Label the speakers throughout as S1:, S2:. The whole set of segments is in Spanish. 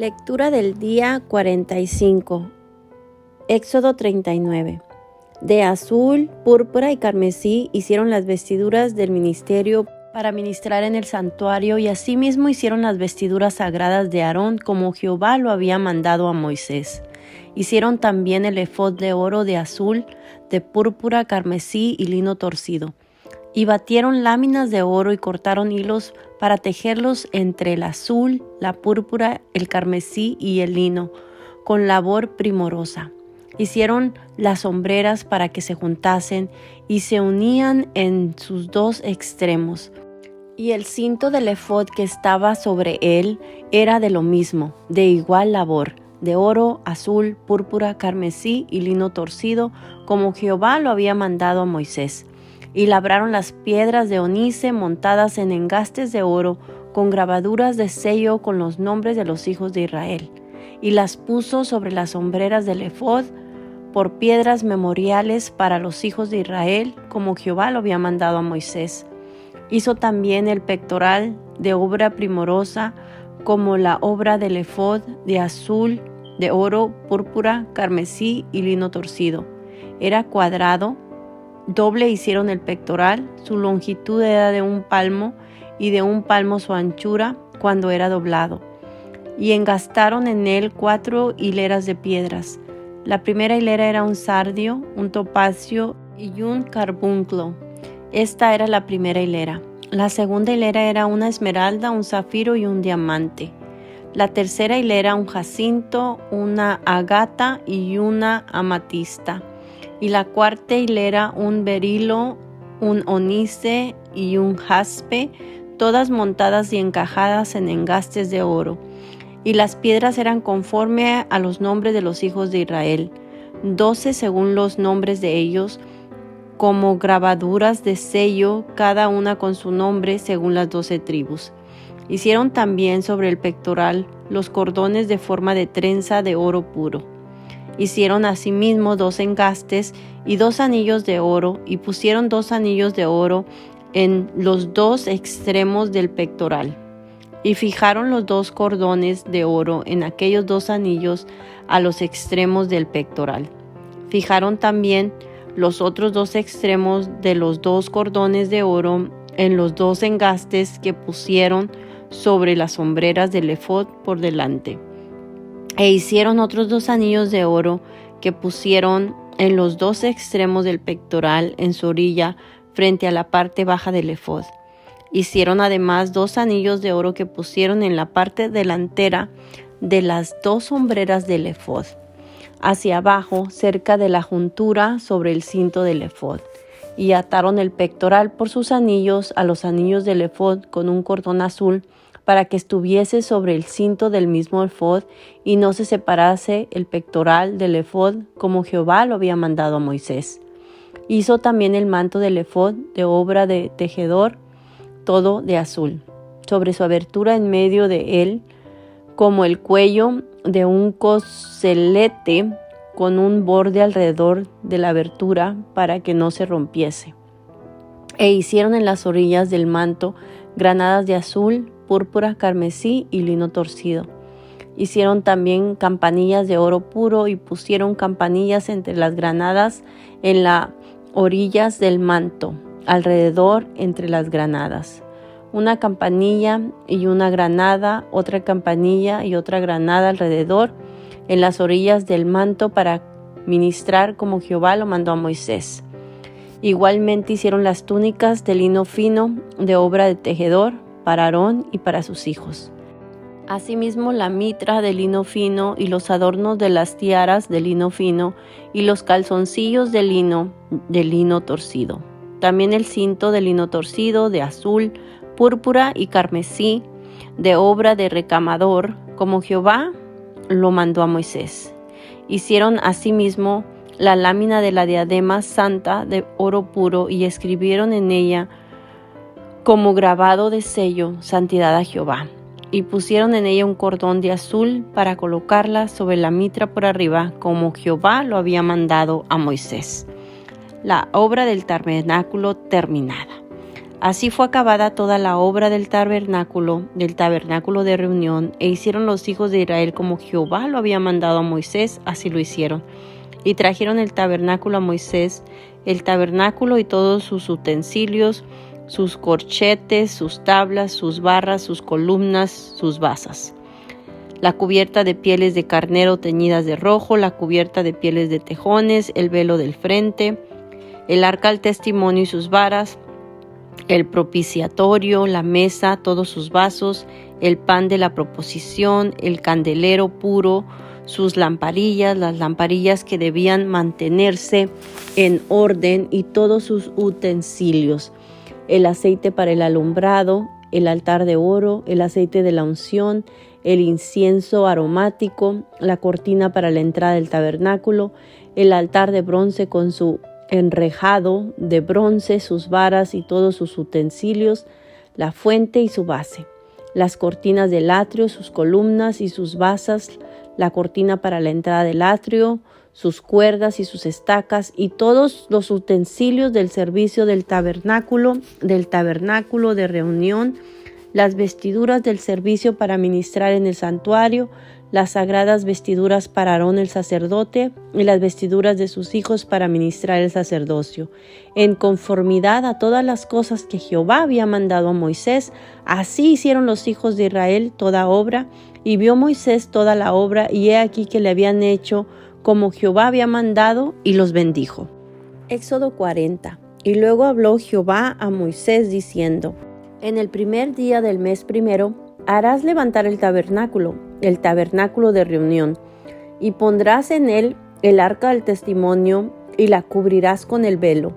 S1: Lectura del día 45. Éxodo 39. De azul, púrpura y carmesí hicieron las vestiduras del ministerio para ministrar en el santuario, y asimismo hicieron las vestiduras sagradas de Aarón, como Jehová lo había mandado a Moisés. Hicieron también el efod de oro, de azul, de púrpura, carmesí y lino torcido. Y batieron láminas de oro y cortaron hilos para tejerlos entre el azul, la púrpura, el carmesí y el lino, con labor primorosa. Hicieron las hombreras para que se juntasen y se unían en sus dos extremos. Y el cinto del efod que estaba sobre él era de lo mismo, de igual labor, de oro, azul, púrpura, carmesí y lino torcido, como Jehová lo había mandado a Moisés. Y labraron las piedras de ónice montadas en engastes de oro, con grabaduras de sello con los nombres de los hijos de Israel. Y las puso sobre las hombreras del efod por piedras memoriales para los hijos de Israel, como Jehová lo había mandado a Moisés. Hizo también el pectoral de obra primorosa, como la obra del efod, de azul, de oro, púrpura, carmesí y lino torcido. Era cuadrado. Doble hicieron el pectoral, su longitud era de 1 palmo y de 1 palmo su anchura cuando era doblado. Y engastaron en él 4 hileras de piedras. La primera hilera era un sardio, un topacio y un carbunclo. Esta era la primera hilera. La segunda hilera era una esmeralda, un zafiro y un diamante. La tercera hilera un jacinto, una agata y una amatista. Y la cuarta hilera un berilo, un ónice y un jaspe, todas montadas y encajadas en engastes de oro. Y las piedras eran conforme a los nombres de los hijos de Israel, 12 según los nombres de ellos, como grabaduras de sello, cada una con su nombre según las 12 tribus. Hicieron también sobre el pectoral los cordones de forma de trenza de oro puro. Hicieron asimismo 2 engastes y 2 anillos de oro, y pusieron 2 anillos de oro en los 2 extremos del pectoral. Y fijaron los 2 cordones de oro en aquellos 2 anillos a los extremos del pectoral. Fijaron también los otros 2 extremos de los 2 cordones de oro en los 2 engastes que pusieron sobre las hombreras del efod por delante. E hicieron otros 2 anillos de oro que pusieron en los 2 extremos del pectoral en su orilla frente a la parte baja del efod. Hicieron además 2 anillos de oro que pusieron en la parte delantera de las 2 hombreras del efod, hacia abajo, cerca de la juntura sobre el cinto del efod. Y ataron el pectoral por sus anillos a los anillos del efod con un cordón azul, para que estuviese sobre el cinto del mismo efod y no se separase el pectoral del efod, como Jehová lo había mandado a Moisés. Hizo también el manto del efod de obra de tejedor, todo de azul, sobre su abertura en medio de él, como el cuello de un coselete, con un borde alrededor de la abertura para que no se rompiese. E hicieron en las orillas del manto granadas de azul, púrpura, carmesí y lino torcido. Hicieron también campanillas de oro puro y pusieron campanillas entre las granadas en las orillas del manto, alrededor entre las granadas. Una campanilla y una granada, otra campanilla y otra granada alrededor en las orillas del manto para ministrar como Jehová lo mandó a Moisés. Igualmente hicieron las túnicas de lino fino de obra de tejedor para Aarón y para sus hijos. Asimismo la mitra de lino fino y los adornos de las tiaras de lino fino y los calzoncillos de lino torcido. También el cinto de lino torcido de azul, púrpura y carmesí de obra de recamador, como Jehová lo mandó a Moisés. Hicieron asimismo la lámina de la diadema santa de oro puro y escribieron en ella como grabado de sello, santidad a Jehová. Y pusieron en ella un cordón de azul para colocarla sobre la mitra por arriba, como Jehová lo había mandado a Moisés. La obra del tabernáculo terminada. Así fue acabada toda la obra del tabernáculo de reunión, e hicieron los hijos de Israel como Jehová lo había mandado a Moisés, así lo hicieron. Y trajeron el tabernáculo a Moisés, el tabernáculo y todos sus utensilios, sus corchetes, sus tablas, sus barras, sus columnas, sus basas. La cubierta de pieles de carnero teñidas de rojo, la cubierta de pieles de tejones, el velo del frente, el arca del testimonio y sus varas, el propiciatorio, la mesa, todos sus vasos, el pan de la proposición, el candelero puro, sus lamparillas, las lamparillas que debían mantenerse en orden y todos sus utensilios, el aceite para el alumbrado, el altar de oro, el aceite de la unción, el incienso aromático, la cortina para la entrada del tabernáculo, el altar de bronce con su enrejado de bronce, sus varas y todos sus utensilios, la fuente y su base, las cortinas del atrio, sus columnas y sus basas, la cortina para la entrada del atrio, sus cuerdas y sus estacas y todos los utensilios del servicio del tabernáculo de reunión, las vestiduras del servicio para ministrar en el santuario, las sagradas vestiduras para Aarón el sacerdote y las vestiduras de sus hijos para ministrar el sacerdocio. En conformidad a todas las cosas que Jehová había mandado a Moisés, así hicieron los hijos de Israel toda obra, y vio Moisés toda la obra, y he aquí que le habían hecho como Jehová había mandado, y los bendijo. Éxodo 40. Y luego habló Jehová a Moisés diciendo: En el primer día del mes primero harás levantar el tabernáculo de reunión, y pondrás en él el arca del testimonio, y la cubrirás con el velo.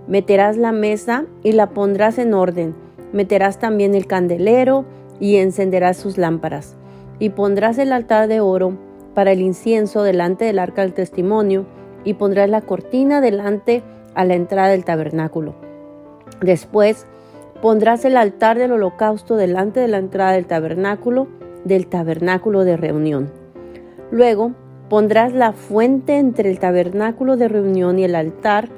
S1: Meterás la mesa y la pondrás en orden. Meterás también el candelero y encenderás sus lámparas. Y pondrás el altar de oro para el incienso delante del arca del testimonio, y pondrás la cortina delante a la entrada del tabernáculo. Después pondrás el altar del holocausto delante de la entrada del tabernáculo de reunión. Luego pondrás la fuente entre el tabernáculo de reunión y el altar,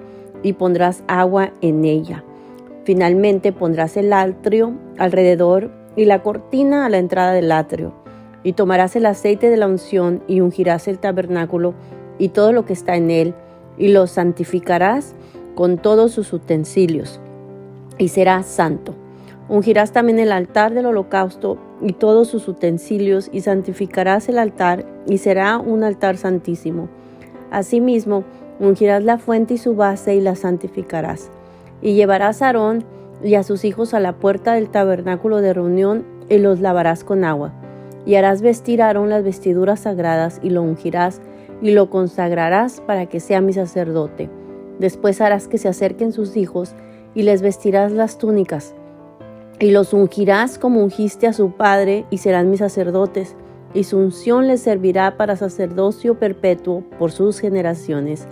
S1: y pondrás agua en ella. Finalmente pondrás el atrio alrededor y la cortina a la entrada del atrio. Y tomarás el aceite de la unción y ungirás el tabernáculo y todo lo que está en él, y lo santificarás con todos sus utensilios, y será santo. Ungirás también el altar del holocausto y todos sus utensilios, y santificarás el altar, y será un altar santísimo. Asimismo, ungirás la fuente y su base, y la santificarás. Y llevarás a Aarón y a sus hijos a la puerta del tabernáculo de reunión, y los lavarás con agua. Y harás vestir a Aarón las vestiduras sagradas, y lo ungirás, y lo consagrarás para que sea mi sacerdote. Después harás que se acerquen sus hijos, y les vestirás las túnicas, y los ungirás como ungiste a su padre, y serán mis sacerdotes, y su unción les servirá para sacerdocio perpetuo por sus generaciones.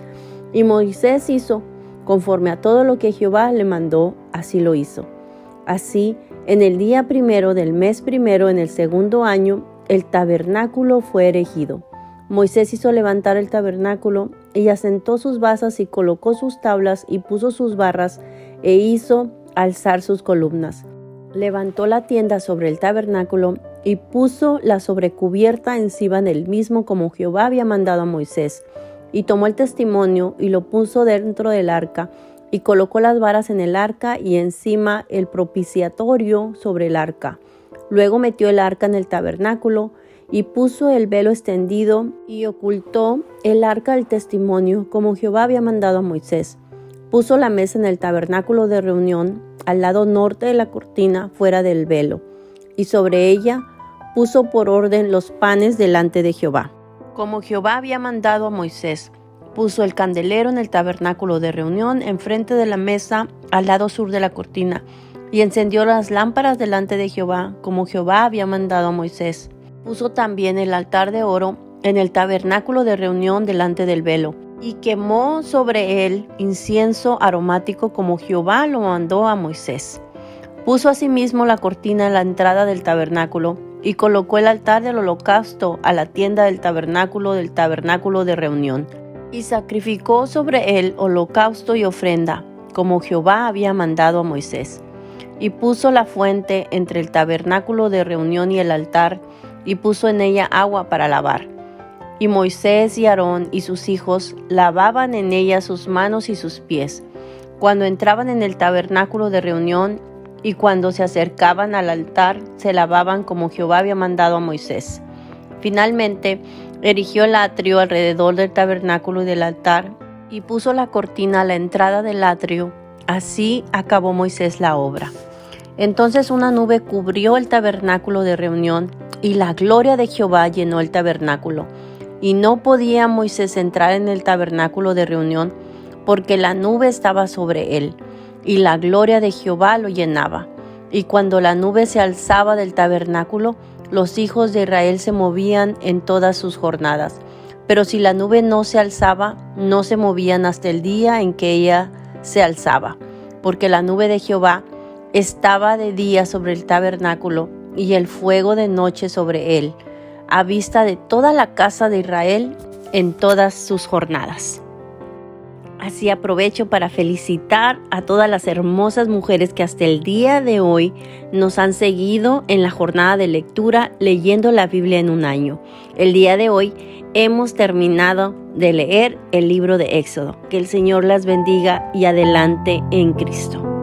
S1: Y Moisés hizo conforme a todo lo que Jehová le mandó, así lo hizo. Así, en el día primero del mes primero, en el segundo año, el tabernáculo fue erigido. Moisés hizo levantar el tabernáculo, y asentó sus basas, y colocó sus tablas, y puso sus barras, e hizo alzar sus columnas. Levantó la tienda sobre el tabernáculo, y puso la sobrecubierta encima del mismo, como Jehová había mandado a Moisés. Y tomó el testimonio, y lo puso dentro del arca, y colocó las varas en el arca, y encima el propiciatorio sobre el arca. Luego metió el arca en el tabernáculo, y puso el velo extendido, y ocultó el arca del testimonio, como Jehová había mandado a Moisés. Puso la mesa en el tabernáculo de reunión, al lado norte de la cortina, fuera del velo, y sobre ella puso por orden los panes delante de Jehová, como Jehová había mandado a Moisés. Puso el candelero en el tabernáculo de reunión, enfrente de la mesa, al lado sur de la cortina, y encendió las lámparas delante de Jehová, como Jehová había mandado a Moisés. Puso también el altar de oro en el tabernáculo de reunión delante del velo, y quemó sobre él incienso aromático, como Jehová lo mandó a Moisés. Puso asimismo la cortina en la entrada del tabernáculo, y colocó el altar del holocausto a la tienda del tabernáculo de reunión, y sacrificó sobre él holocausto y ofrenda, como Jehová había mandado a Moisés. y puso la fuente entre el tabernáculo de reunión y el altar, y puso en ella agua para lavar. Y Moisés y Aarón y sus hijos lavaban en ella sus manos y sus pies, cuando entraban en el tabernáculo de reunión, y cuando se acercaban al altar, se lavaban como Jehová había mandado a Moisés. Finalmente, erigió el atrio alrededor del tabernáculo y del altar, y puso la cortina a la entrada del atrio. Así acabó Moisés la obra. Entonces una nube cubrió el tabernáculo de reunión, y la gloria de Jehová llenó el tabernáculo. Y no podía Moisés entrar en el tabernáculo de reunión, porque la nube estaba sobre él, y la gloria de Jehová lo llenaba. Y cuando la nube se alzaba del tabernáculo, los hijos de Israel se movían en todas sus jornadas. Pero si la nube no se alzaba, no se movían hasta el día en que ella se alzaba, porque la nube de Jehová estaba de día sobre el tabernáculo, y el fuego de noche sobre él, a vista de toda la casa de Israel en todas sus jornadas. Así aprovecho para felicitar a todas las hermosas mujeres que hasta el día de hoy nos han seguido en la jornada de lectura leyendo la Biblia en un año. El día de hoy hemos terminado de leer el libro de Éxodo. Que el Señor las bendiga y adelante en Cristo.